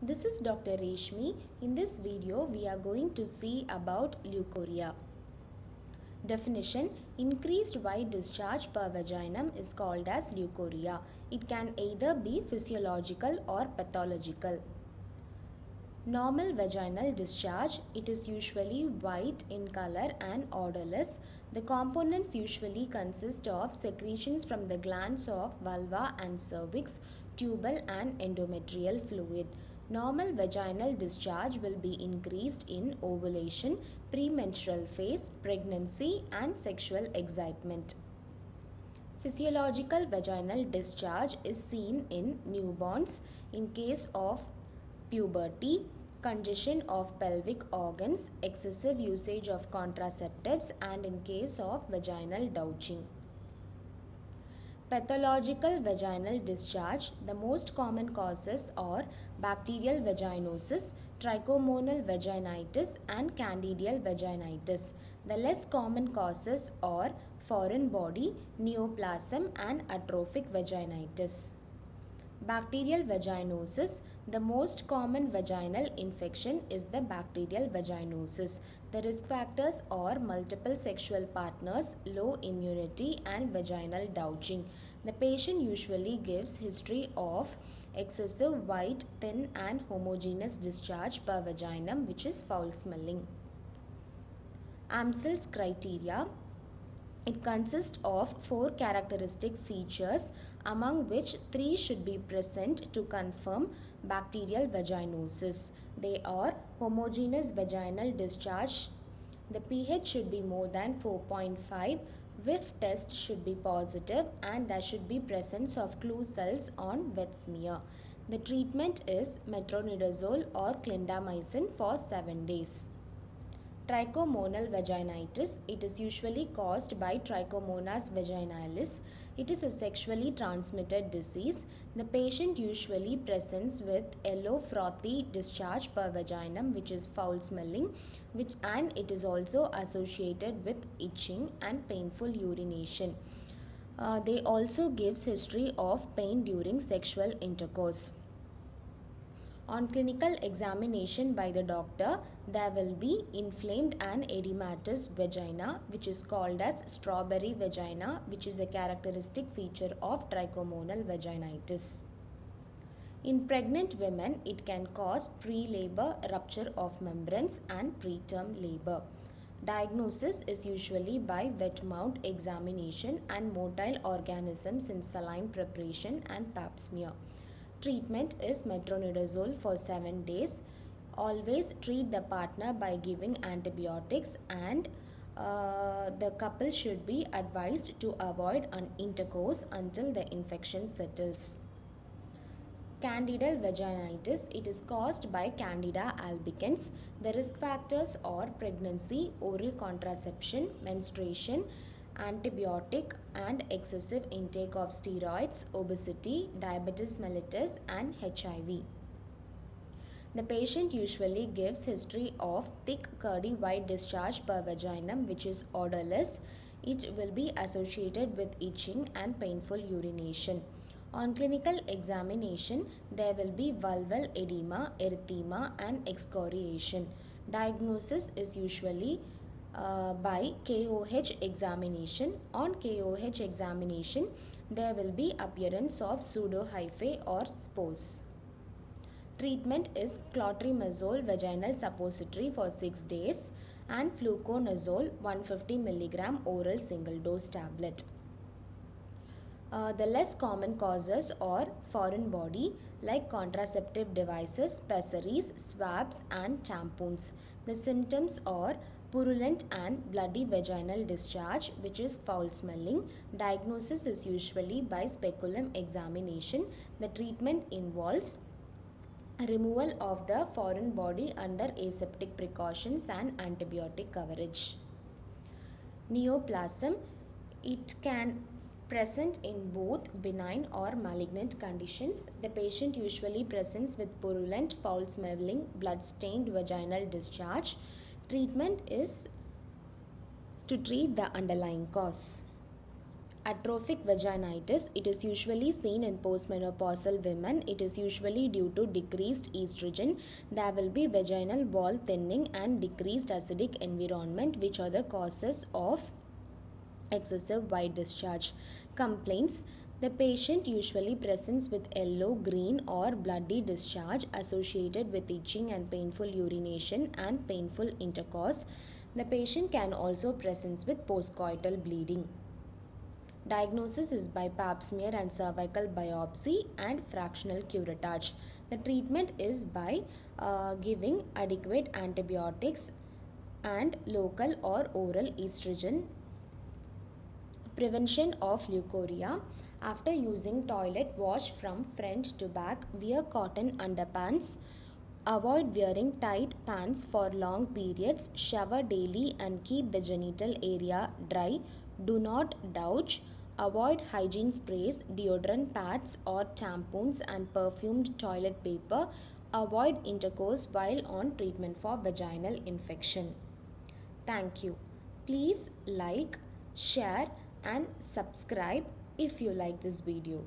This is Dr. Reshmi. In this video, we are going to see about leukorrhea. Definition: increased white discharge per vaginum is called as leukorrhea. It can either be physiological or pathological. Normal vaginal discharge, it is usually white in color and odorless. The components usually consist of secretions from the glands of vulva and cervix, tubal and endometrial fluid. Normal vaginal discharge will be increased in ovulation, premenstrual phase, pregnancy and sexual excitement. Physiological vaginal discharge is seen in newborns in case of puberty, congestion of pelvic organs, excessive usage of contraceptives, and in case of vaginal douching. Pathological vaginal discharge, the most common causes are bacterial vaginosis, trichomonal vaginitis, and candidial vaginitis. The less common causes are foreign body, neoplasm, and atrophic vaginitis. Bacterial vaginosis. The most common vaginal infection is the bacterial vaginosis. The risk factors are multiple sexual partners, low immunity, and vaginal douching. The patient usually gives history of excessive white, thin, and homogeneous discharge per vaginum, which is foul smelling. Amsel's criteria. It consists of 4 characteristic features, among which 3 should be present to confirm bacterial vaginosis. They are homogeneous vaginal discharge. The pH should be more than 4.5. Whiff test should be positive and there should be presence of clue cells on wet smear. The treatment is metronidazole or clindamycin for 7 days. Trichomonal vaginitis. It is usually caused by Trichomonas vaginalis. It is a sexually transmitted disease. The patient usually presents with yellow frothy discharge per vaginum, which is foul smelling, and it is also associated with itching and painful urination. They also gives history of pain during sexual intercourse. On clinical examination by the doctor, there will be inflamed and edematous vagina, which is called as strawberry vagina, which is a characteristic feature of trichomonal vaginitis. In pregnant women, it can cause pre-labor rupture of membranes and preterm labor. Diagnosis is usually by wet mount examination and motile organisms in saline preparation and pap smear. Treatment is metronidazole for 7 days. Always treat the partner by giving antibiotics, and the couple should be advised to avoid an intercourse until the infection settles. Candidal vaginitis. It is caused by Candida albicans. The risk factors are pregnancy, oral contraception, menstruation, antibiotic and excessive intake of steroids, obesity, diabetes mellitus, and HIV. The patient usually gives history of thick curdy white discharge per vaginum, which is odorless. It will be associated with itching and painful urination. On clinical examination, there will be vulval edema, erythema, and excoriation. Diagnosis is usually by KOH examination. On KOH examination, there will be appearance of pseudohyphae or spores. Treatment is clotrimazole vaginal suppository for 6 days and fluconazole 150 mg oral single dose tablet. The less common causes are foreign body like contraceptive devices, pessaries, swabs and tampons. The symptoms are purulent and bloody vaginal discharge, which is foul smelling. Diagnosis is usually by speculum examination. The treatment involves removal of the foreign body under aseptic precautions and antibiotic coverage. Neoplasm. It can present in both benign or malignant conditions. The patient usually presents with purulent, foul smelling, blood-stained vaginal discharge. Treatment is to treat the underlying cause. Atrophic vaginitis, it is usually seen in postmenopausal women. It is usually due to decreased estrogen. There will be vaginal wall thinning and decreased acidic environment, which are the causes of excessive white discharge. Complaints: the patient usually presents with yellow, green, or bloody discharge associated with itching and painful urination and painful intercourse. The patient can also present with postcoital bleeding. Diagnosis is by pap smear and cervical biopsy and fractional curettage. The treatment is by giving adequate antibiotics and local or oral estrogen. Prevention of leukorrhea: after using toilet, wash from front to back, wear cotton underpants, avoid wearing tight pants for long periods, shower daily and keep the genital area dry, do not douche, avoid hygiene sprays, deodorant pads or tampons and perfumed toilet paper, avoid intercourse while on treatment for vaginal infection. Thank you. Please like, share and subscribe if you like this video.